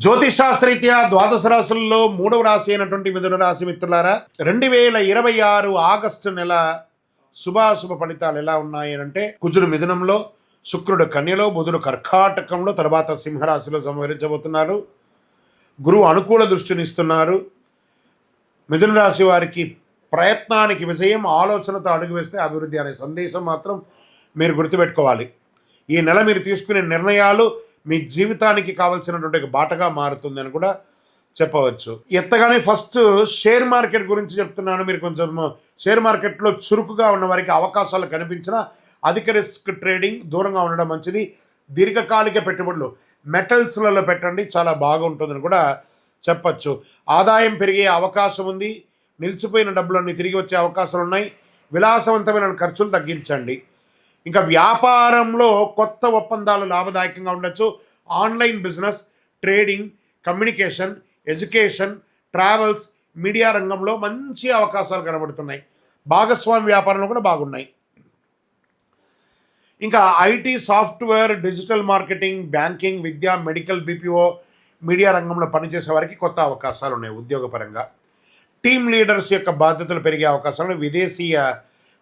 జ్యోతిషాస్త్రరీత్యా ద్వాదశ రాశుల్లో 3వ రాశి అయినటువంటి మిథున రాశి మిత్రులారా, 2026 ఆగస్టు నెల శుభాశుభ ఫలితాలు ఎలా ఉన్నాయి అంటే, కుజుడు మిథునంలో, శుక్రుడు కన్యలో, బుధుడు కర్కాటకంలో, తర్వాత సింహరాశిలో సంహరించబోతున్నారు. గురువు అనుకూల దృష్టినిస్తున్నారు. మిథున రాశి వారికి ప్రయత్నానికి విజయం, ఆలోచనతో అడుగు వేస్తే అభివృద్ధి అనే సందేశం మాత్రం మీరు గుర్తుపెట్టుకోవాలి. ఈ నెల మీరు తీసుకునే నిర్ణయాలు మీ జీవితానికి కావాల్సినటువంటి బాటగా మారుతుందని కూడా చెప్పవచ్చు. ఎత్తగానే ఫస్ట్ షేర్ మార్కెట్ గురించి చెప్తున్నాను. మీరు కొంచెం షేర్ మార్కెట్లో చురుకుగా ఉన్న వారికి అవకాశాలు కనిపించినా అధిక రిస్క్ ట్రేడింగ్ దూరంగా ఉండడం మంచిది. దీర్ఘకాలిక పెట్టుబడులు మెటల్స్లలో పెట్టండి, చాలా బాగుంటుందని కూడా చెప్పచ్చు. ఆదాయం పెరిగే అవకాశం ఉంది. నిలిచిపోయిన డబ్బులన్నీ తిరిగి వచ్చే అవకాశాలు ఉన్నాయి. విలాసవంతమైన ఖర్చులు తగ్గించండి. ఇంకా వ్యాపారంలో కొత్త ఒప్పందాలు లాభదాయకంగా ఉండొచ్చు. Online business, trading, communication, education, travels, media రంగంలో మంచి అవకాశాలు కనబడుతున్నాయి. భాగస్వామి వ్యాపారంలో కూడా బాగున్నాయి. ఇంకా IT, software, digital marketing, banking, Vidya, medical, BPO, media రంగంలో పనిచేసే వారికి కొత్త అవకాశాలు ఉన్నాయి. ఉద్యోగపరంగా టీమ్ లీడర్స్ యొక్క బాధ్యతలు పెరిగే అవకాశాలు, విదేశీయ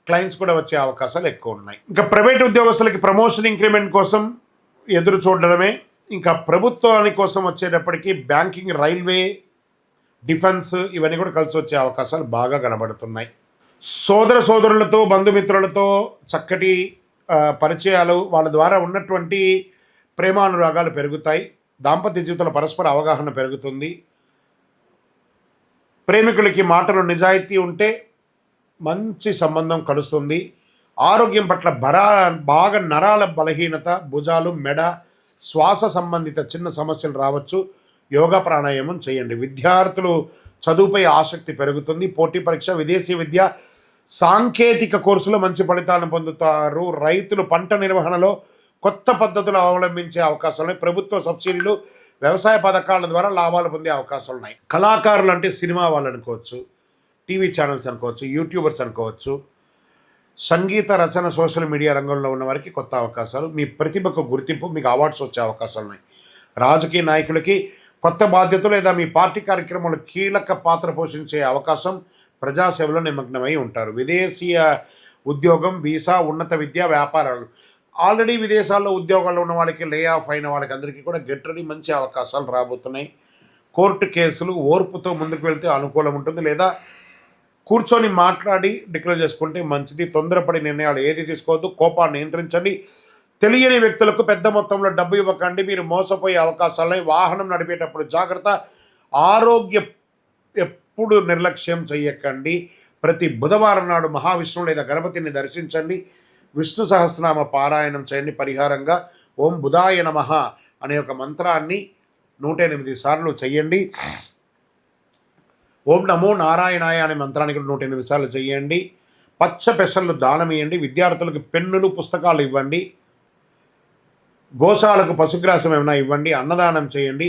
క్లయింట్స్ కూడా వచ్చే అవకాశాలు ఎక్కువ ఉన్నాయి. ఇంకా ప్రైవేట్ ఉద్యోగస్తులకి ప్రమోషన్, ఇంక్రిమెంట్ కోసం ఎదురు చూడడమే. ఇంకా ప్రభుత్వాని కోసం వచ్చేటప్పటికి బ్యాంకింగ్, రైల్వే, డిఫెన్స్ ఇవన్నీ కూడా కలిసి వచ్చే అవకాశాలు బాగా కనబడుతున్నాయి. సోదరులతో, బంధుమిత్రులతో చక్కటి పరిచయాలు, వాళ్ళ ద్వారా ఉన్నటువంటి ప్రేమానురాగాలు పెరుగుతాయి. దాంపత్య జీవితంలో పరస్పర అవగాహన పెరుగుతుంది. ప్రేమికులకి మాటలు నిజాయితీ ఉంటే మంచి సంబంధం కలుస్తుంది. ఆరోగ్యం పట్ల బాగా నరాల బలహీనత, భుజాలు, మెడ, శ్వాస సంబంధిత చిన్న సమస్యలు రావచ్చు. యోగా, ప్రాణాయామం చేయండి. విద్యార్థులు చదువుపై ఆసక్తి పెరుగుతుంది. పోటీ పరీక్ష, విదేశీ విద్య, సాంకేతిక కోర్సులో మంచి ఫలితాలను పొందుతారు. రైతులు పంట నిర్వహణలో కొత్త పద్ధతులు అవలంబించే అవకాశాలు ఉన్నాయి. ప్రభుత్వ సబ్సిడీలు, వ్యవసాయ పథకాల ద్వారా లాభాలు పొందే అవకాశాలు ఉన్నాయి. కళాకారులు అంటే సినిమా వాళ్ళు అనుకోవచ్చు, టీవీ ఛానల్స్ అనుకోవచ్చు, యూట్యూబర్స్ అనుకోవచ్చు, సంగీత రచన, సోషల్ మీడియా రంగంలో ఉన్న వారికి కొత్త అవకాశాలు, మీ ప్రతిభకు గుర్తింపు, మీకు అవార్డ్స్ వచ్చే అవకాశాలు ఉన్నాయి. రాజకీయ నాయకులకి కొత్త బాధ్యతలు లేదా మీ పార్టీ కార్యక్రమంలో కీలక పాత్ర పోషించే అవకాశం, ప్రజాసేవలో నిమగ్నమై ఉంటారు. విదేశీయ ఉద్యోగం, వీసా, ఉన్నత విద్య, వ్యాపారాలు, ఆల్రెడీ విదేశాల్లో ఉద్యోగాల్లో ఉన్న వాళ్ళకి, లే ఆఫ్ అయిన వాళ్ళకి అందరికీ కూడా గెట్ రెడీ, మంచి అవకాశాలు రాబోతున్నాయి. కోర్టు కేసులు ఓర్పుతో ముందుకు వెళ్తే అనుకూలం ఉంటుంది, లేదా కూర్చొని మాట్లాడి డిక్లేర్ చేసుకుంటే మంచిది. తొందరపడి నిర్ణయాలు ఏది తీసుకోవద్దు. కోపాన్ని నియంత్రించండి. తెలియని వ్యక్తులకు పెద్ద మొత్తంలో డబ్బు ఇవ్వకండి, మీరు మోసపోయే అవకాశాలని. వాహనం నడిపేటప్పుడు జాగ్రత్త. ఆరోగ్య ఎప్పుడు నిర్లక్ష్యం చెయ్యకండి. ప్రతి బుధవారం నాడు మహావిష్ణువు లేదా గణపతిని దర్శించండి. విష్ణు సహస్రనామ పారాయణం చేయండి. పరిహారంగా ఓం బుధాయ నమః అనే ఒక మంత్రాన్ని 108 సార్లు చెయ్యండి. ఓం నమో నారాయణాయ అనే మంత్రాన్ని కూడా 108 సార్లు చెయ్యండి. పచ్చ పెసర్లు దానం ఇవ్వండి. విద్యార్థులకు పెన్నులు, పుస్తకాలు ఇవ్వండి. గోశాలకు పశుగ్రాసం ఏమైనా ఇవ్వండి. అన్నదానం చేయండి.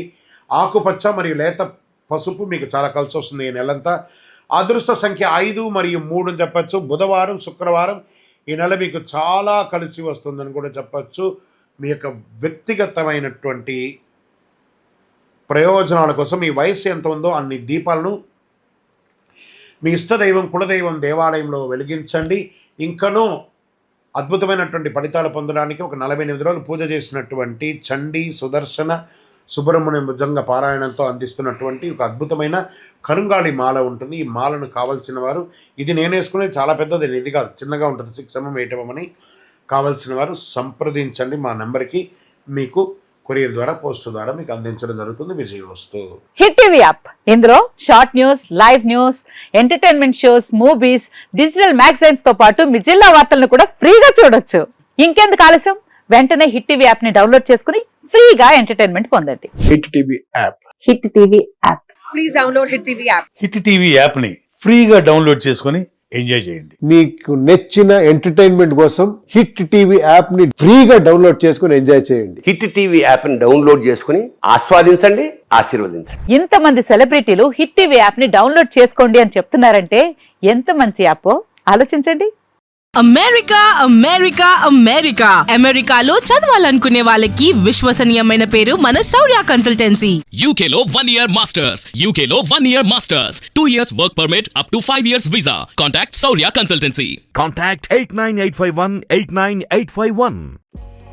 ఆకుపచ్చ మరియు లేత పసుపు మీకు చాలా కలిసి వస్తుంది ఈ నెలంతా. అదృష్ట సంఖ్య 5 మరియు 3 అని చెప్పచ్చు. బుధవారం, శుక్రవారం ఈ నెల మీకు చాలా కలిసి వస్తుందని కూడా చెప్పచ్చు. మీ యొక్క వ్యక్తిగతమైనటువంటి ప్రయోజనాల కోసం మీ వయస్సు ఎంత ఉందో అన్ని దీపాలను మీ ఇష్టదైవం, కులదైవం దేవాలయంలో వెలిగించండి. ఇంకనూ అద్భుతమైనటువంటి ఫలితాలు పొందడానికి ఒక 48 రోజులు పూజ చేసినటువంటి చండీ, సుదర్శన, సుబ్రహ్మణ్యం భుజంగ పారాయణంతో అందిస్తున్నటువంటి ఒక అద్భుతమైన కరుంగాళి మాల ఉంటుంది. ఈ మాలను కావాల్సిన వారు, ఇది నేను వేసుకునేది చాలా పెద్దది, ఇది కాదు, చిన్నగా ఉంటుంది, 6mm 8mm అని. కావాల్సిన వారు సంప్రదించండి మా నెంబర్కి. మీకు కొరియర్ ద్వారా, పోస్ట్ ద్వారా మీకు అందించడం జరుగుతుంది. విజయవస్తు. హిట్ టీవీ యాప్, ఇందులో short news, live news, entertainment shows, movies, digital magazines తో పాటు మీ జిల్లా వార్తలను కూడా ఫ్రీగా చూడొచ్చు. ఇంకెందుకు ఆలస్యం, వెంటనే హిట్ టీవీ యాప్ ని డౌన్లోడ్ చేసుకుని ఫ్రీగా ఎంటర్టైన్మెంట్ పొందండి. Hit TV app. Hit TV app. Please download hit TV app. Hit TV app ని ఫ్రీగా డౌన్లోడ్ చేసుకొని ఎంజాయ్ చేయండి. మీకు నచ్చిన ఎంటర్టైన్మెంట్ కోసం హిట్ టీవీ యాప్ ని ఫ్రీగా డౌన్లోడ్ చేసుకొని ఎంజాయ్ చేయండి. హిట్ టీవీ యాప్ ని డౌన్లోడ్ చేసుకుని ఆస్వాదించండి, ఆశీర్వదించండి. ఇంతమంది సెలబ్రిటీలు హిట్ టీవీ యాప్ ని డౌన్లోడ్ చేసుకోండి అని చెప్తున్నారంటే ఎంత మంచి యాప్ ఆలోచించండి. అమెరికా అమెరికా అమెరికా అమెరికాలో చదవాలనుకునే వాళ్ళకి విశ్వసనీయమైన పేరు మన శౌర్య consultancy. UK Law 1 Year Masters. UK Law 1 Year Masters. 2 years work permit up to 5 years visa. Contact Saurya Consultancy. Contact 89851 89851.